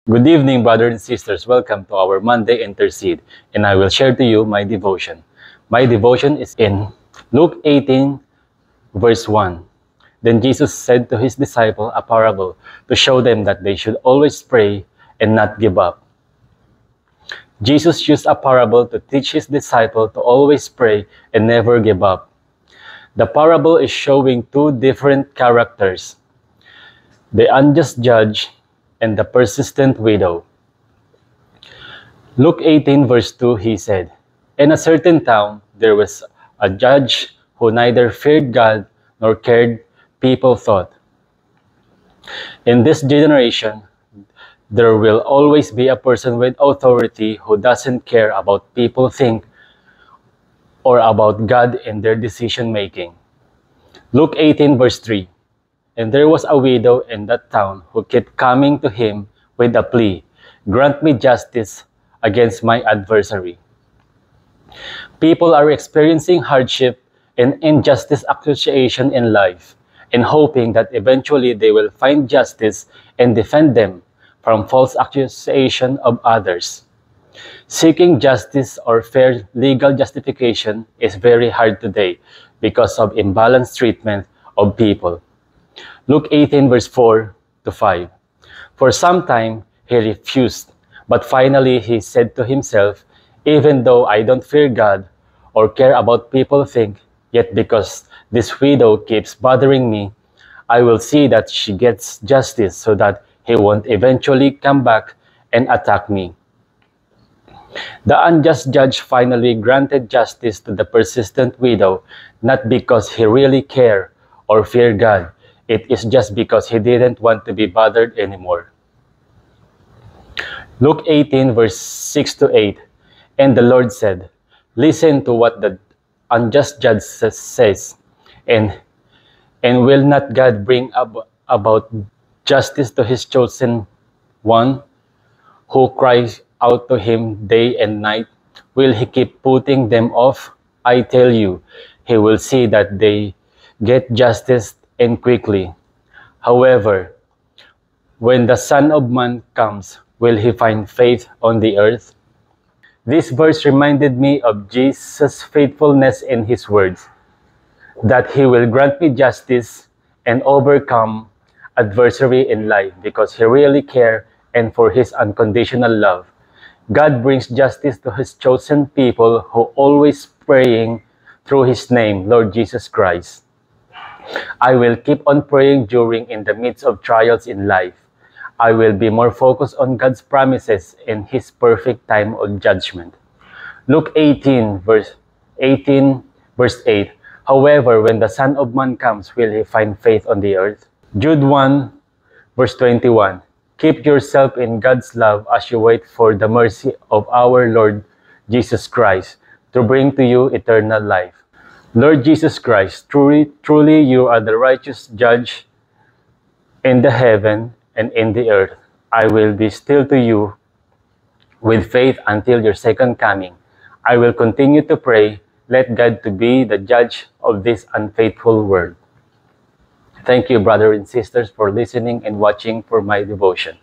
Good evening, brothers and sisters. Welcome to our Monday Intercede, and I will share to you my devotion. My devotion is in Luke 18, verse 1. Then Jesus said to his disciples a parable to show them that they should always pray and not give up. Jesus used a parable to teach his disciples to always pray and never give up. The parable is showing two different characters: the unjust judge and the persistent widow. Luke 18 verse 2, he said, "In a certain town there was a judge who neither feared God nor cared people thought." In this generation, there will always be a person with authority who doesn't care about people think or about God in their decision making. Luke 18 verse 3, "And there was a widow in that town who kept coming to him with a plea, 'Grant me justice against my adversary.'" People are experiencing hardship and injustice accusation in life, and hoping that eventually they will find justice and defend them from false accusation of others. Seeking justice or fair legal justification is very hard today because of imbalanced treatment of people. Luke 18 verse 4 to 5. "For some time he refused, but finally he said to himself, 'Even though I don't fear God or care about people think, yet because this widow keeps bothering me, I will see that she gets justice so that he won't eventually come back and attack me.'" The unjust judge finally granted justice to the persistent widow, not because he really cared or feared God. It is just because he didn't want to be bothered anymore. Luke 18 verse 6 to 8. "And the Lord said, 'Listen to what the unjust judge says, and will not God bring about justice to his chosen one, who cries out to him day and night? Will he keep putting them off? I tell you, he will see that they get justice and quickly. However, when the Son of Man comes, will he find faith on the earth?'" This verse reminded me of Jesus' faithfulness in his words, that he will grant me justice and overcome adversary in life because he really cares and for his unconditional love. God brings justice to his chosen people who always praying through his name, Lord Jesus Christ. I will keep on praying during in the midst of trials in life. I will be more focused on God's promises in his perfect time of judgment. Luke 18 verse 8. "However, when the Son of Man comes, will he find faith on the earth?" Jude 1 verse 21. "Keep yourself in God's love as you wait for the mercy of our Lord Jesus Christ to bring to you eternal life." Lord Jesus Christ, truly you are the righteous judge in the heaven and in the earth. I will be still to you with faith until your second coming. I will continue to pray. Let God to be the judge of this unfaithful world. Thank you, brothers and sisters, for listening and watching for my devotion.